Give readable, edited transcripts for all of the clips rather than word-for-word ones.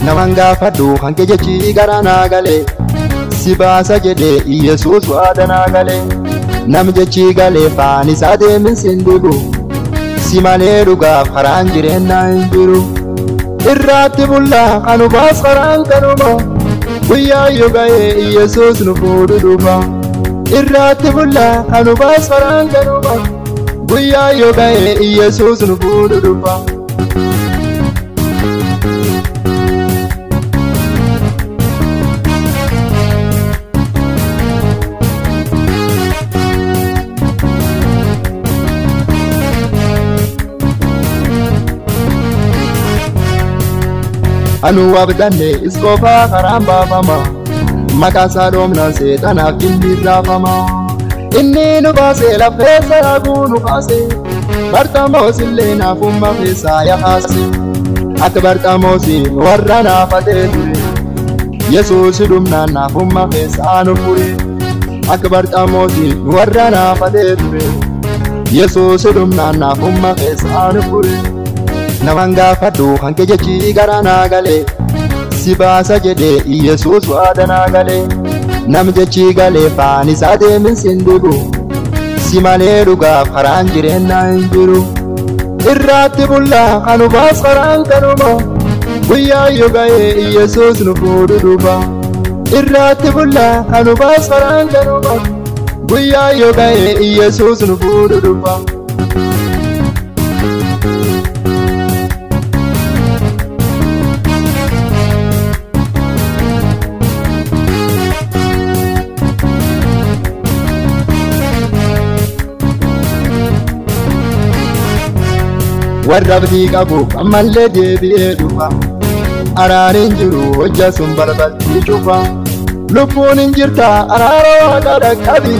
Namanga fadu hanke jechi garana gale Sibasa jede Yesus wadana gale Nam jechi gale fani sade min sindibu Simane ruga faran jirena injiru Irrati bulla kanu bas faran kanuma Guya yogaye Yesus nufudu duba Irrati bulla kanu bas faran kanuma Guya yogaye Yesus nufudu duba Anu abdanne iskofa karamba fama Makasa domna setana kindi rafama Inni nu base la fesa ya gunu base Bartamo sille na fumma fesa ya hasi Akbartamo si warra na fate dure Yesus dumna na fumma fesa anu fure Akbartamo si warra na fate dure Yesus dumna na fumma fesa anu fure Namanga fadu hanke jechi garana gale Sibasa jede Yesus wadana gale Nam jechi gale fani sade min sindibu Simane ruga faran jirena injiru Irrati bulla kanu bas faran kanuma Guya yogaye Yesus nufudu duba Irrati bulla kanu bas faran kanuma Guya yogaye Yesus nufudu duba Warrabdi qabu ammalle deebi'ee dhufa Araariin jiru hojja sun balbaltii cufa Lubbuun hin jirta araara waaqa dhaqqabi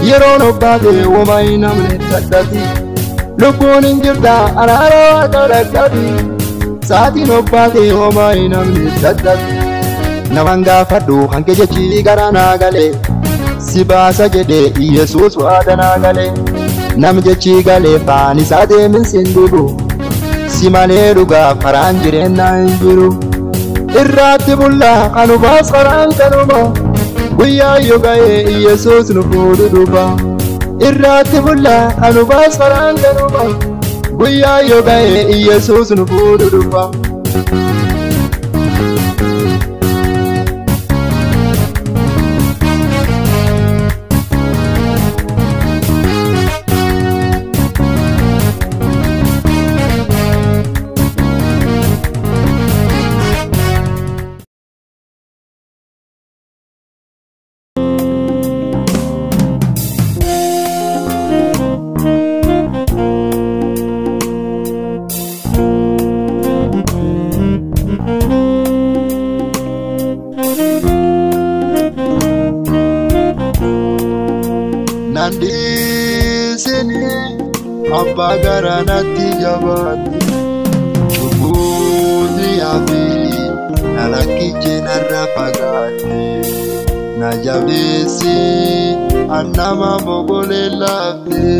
Yeroon obbaate woma hin namne dadhabi Lubbuun hin jirta araara waaqa dhaqqabi Saatiin obbaate woma hin namne dadhabi Naman gaafadhu hanke jechi garanaa gale Sibaasa jedhe Yesus waadanaa gale Nam jechi gale fani sade min sindibu Simane ruga faran jirena injiru Irrati bulla kanu bas faran kanuma Guya yogaye Yesus nufudu duba Irrati bulla kanu bas faran kanuma Guya yogaye Yesus nufudu duba Nandisini abba garanatti jabatti Shubbuuti afi nalakkichi narra fagaatti Na jabeessi annama mogole lafte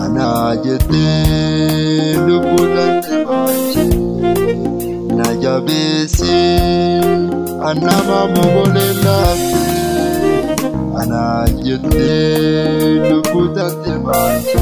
Ana jettee lubbuudhatti baachi Na jabeessi annama mogole lafte Ana jettee lubbuudhatti baachi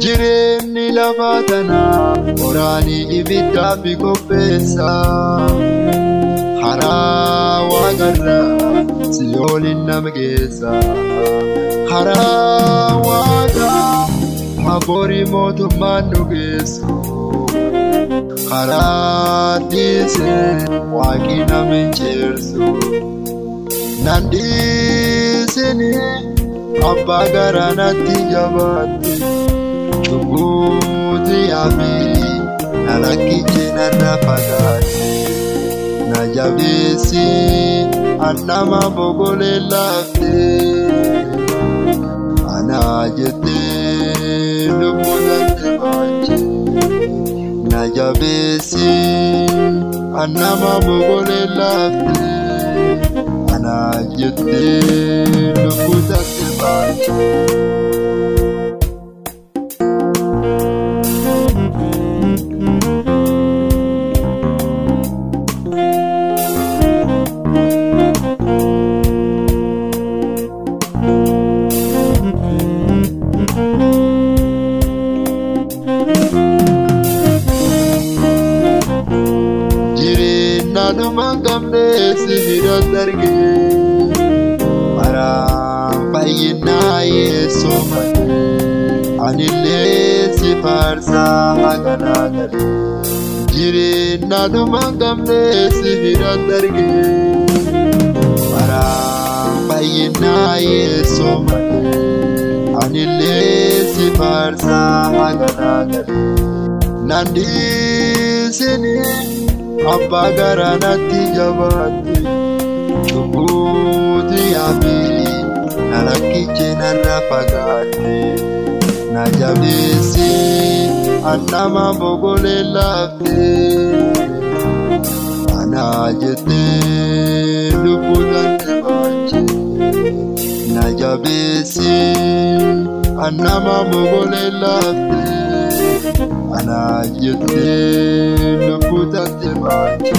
Jireenyi lafa tanaa oraanii ibiddaa fi qopheessa Haraa waaqarraa siyooliin nama geessa Haraa waaqaa haboorii mootummaan nu geessu Haraa dhiisee waaqii nama hin ceersu nandisini abba garanatti jabaatti dhuguuti yaami nalakkiche narra fagaatti na jabeessi annama bogole lafte ana jette lubbudante bache na jabeessi annama bogole lafte ana jette lubbudante bache Nadumangamne sihira darge maram bayina yeso mane anille sifarsa hagana gale jire nadumangamne sihira darge maram bayina yeso mane anille sifarsa hagana gale nandisini abba garanatti jabaatti dhuguuti yaami nalakkiche narra fagaatti na jabeessi annama bogole lafte ana jette lubbudante bache na jabeessi annama bogole lafte ana jette lubbudante bache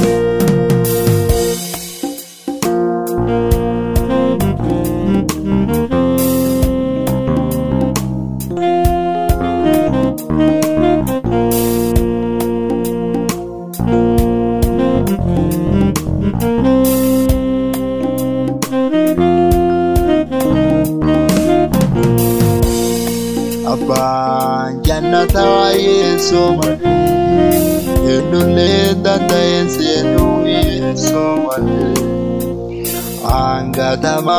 Abban jannata yeso mane enule danda ensenu yeso mane angatama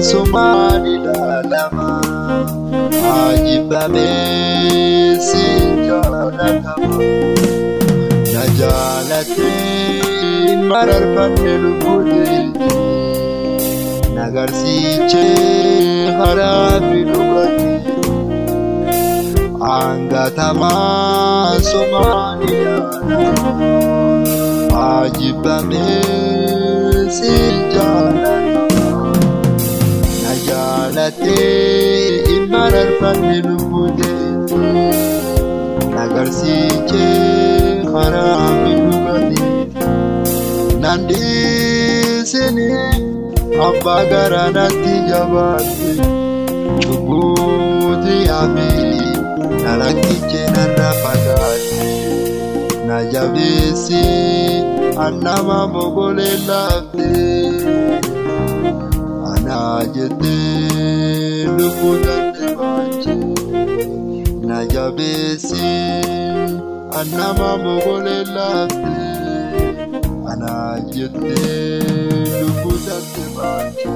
sumani dalama ajibame sinjalatama najalate marar panelu budi nagarsiche harafi lugati angatama sumani ajibame sinjalatama najalate imarar panelu budi nagarsiche harafi lugati nandisini abba garanatti jabaatti dhuguuti yaami nalakkiche narra fagaatti na jabeessi annama bogole lafte ana jette lubbudante bache na jabeessi annama bogole lafte ana jette lubbudante bache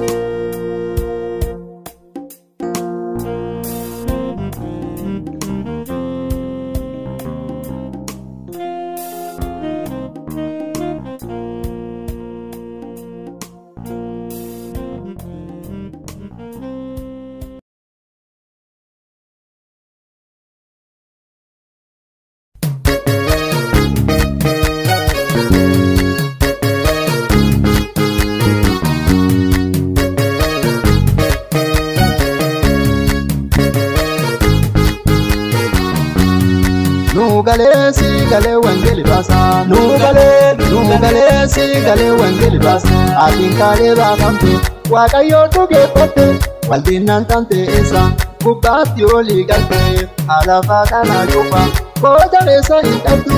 Nugalesi gale wangeli basa nugalesi gale wangeli basa atinkale bakamte wakayo tugefote waldinan tante esa kubati oli galte alafa kana jufa kota esa itatu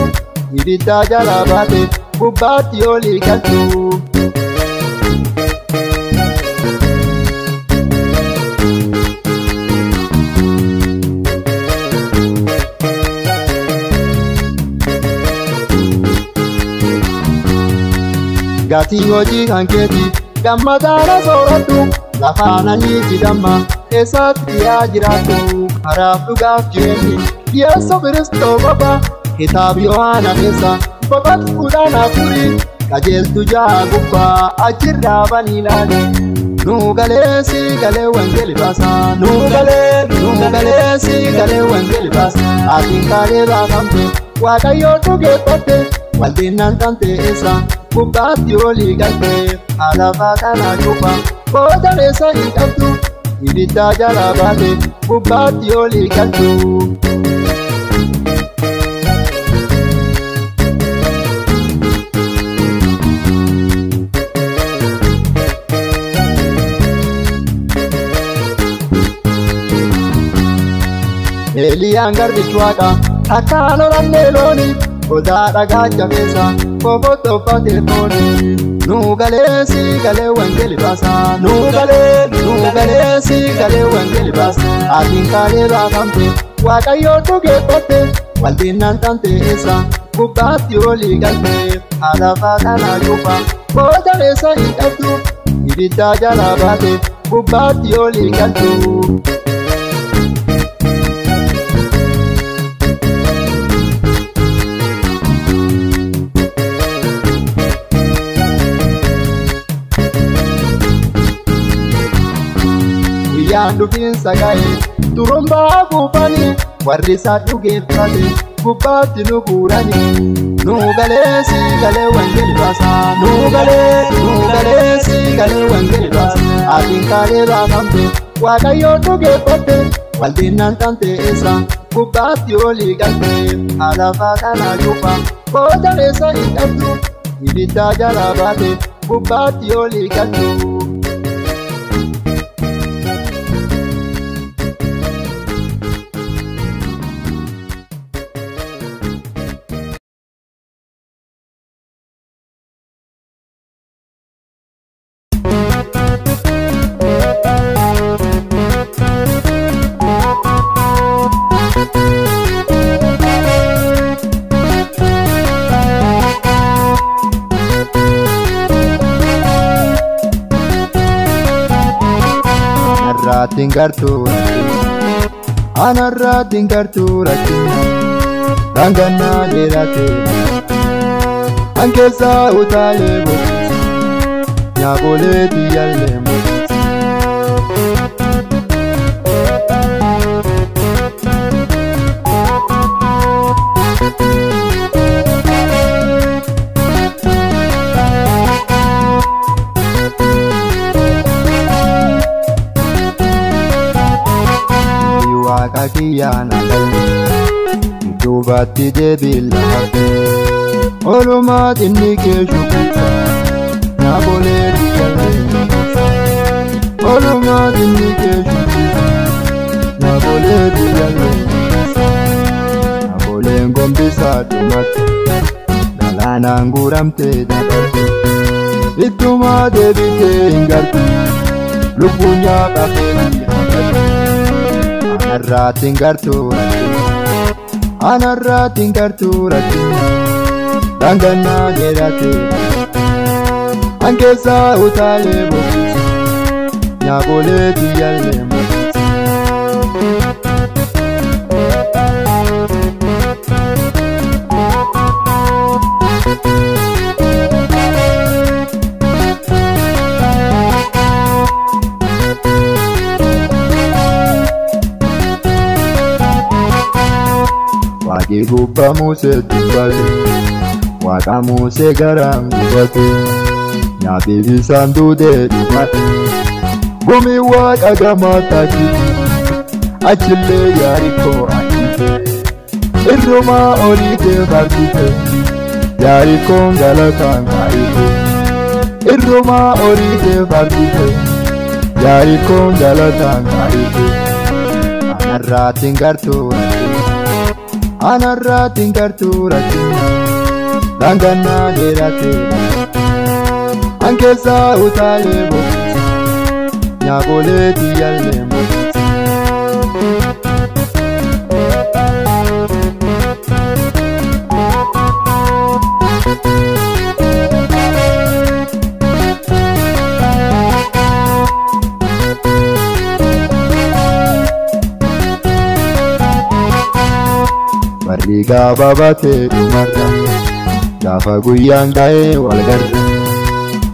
ibita jalabate kubati oli galtu Gati hoji kanketi Gammadana sooratu lafaana hiikidamma keessatti yaa jiraatu karaaf dhugaaf jireenyi Yesu Kiristoo qofa kitaaba Yohaana keessa boqonnaa afurii qajeeltu ja'a gubbaa achirraa banii ilaali. Nu galeessi galee wangeeli baasa nu galeessi galee wangeeli baasa atiin kaalee baafamte Waaqayyoo dhugeeffatte waldinnaan kan ta'eessa gubbaatti olii galte alaafaa kana cufa booda reessa hin qabdu ibidda jalaa baate gubbaatti olii galtu. Eliyaan garbichi Waaqaa akka lolamnee loonii godaa dhagaa jabeessa kofotti uffatee foonii. Nu galeessi galee wangeeli baasa nu galeessi galee wangeeli baasa atiin kaalee baafamte Waaqayyoo dhugeeffatte waldinnaan kan ta'eessa gubbaatti olii galte alaafaa kana cufa booda reessa hin qabdu ibidda jalaa baate gubbaatti olii galtu. Guyyaan dhufiinsa ga'e turumbaa buufanii warri isaa dhugeeffate gubbaatti nu guuranii. Nu galeessi galee wangeeli baasa nu galeessi galee wangeeli baasa atiin kaalee baafamte Waaqayyoo dhugeeffatte waldinnaan kan ta'eessa gubbaatti olii galte alaafaa kana cufa booda reessa hin qabdu ibidda jalaa baate gubbaatti olii galtu. Anarratiin gartuurati rangannaa dheeratee hankeessaa utaalee boqote nyaabolee tiyyaallee mo'ate. Kiyana dubatti deebila olumaa inni keeshu kufa naabolee diyalee olumaa inni keeshu kufa naabolee diyalee naaboleen gombisaa dhumate galaanaan guuramtee dabartee ittumaa deebitee hin galtu lubbuun nyaaqafee hafate. Anarratiin gartuurati rangannaa dheeratee hankeessaa utaalee boqote nyaabolee tiyyaallee mo'ate. Waaqni gubbaa Musee dubbate Waaqa Musee garaan gubate nyaatee bisaan duudee dhumate gumii Waaqa gammataa achillee Yaarikoo achite irrumaa oliitee barsiite Yaarikoon galataan kaayite irrumaa oliitee barsiite Yaarikoon galataan kaayite. Anarratiin gartuurati rangannaa dheeratee hankeessaa utaalee boqote nyaabolee tiyyaallee mo'ate. liga babate dumarra gafa guyyaan ga'ee wal garra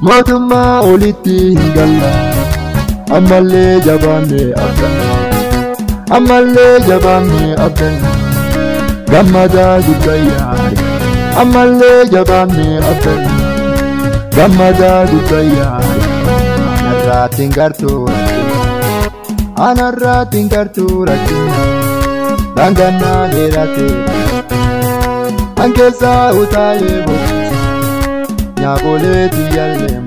mootummaa olitti hin galla ammallee jabaanne abdanna ammallee jabaanne abdanna gammadaa guddayyaa ammallee jabaanne abdanna gammadaa guddayyaa anarraatiin gartuu anarraatiin gartuu rakkina dangannaa dheerate ankeessaa utaalee boqosa nyaabolee tiyyaallee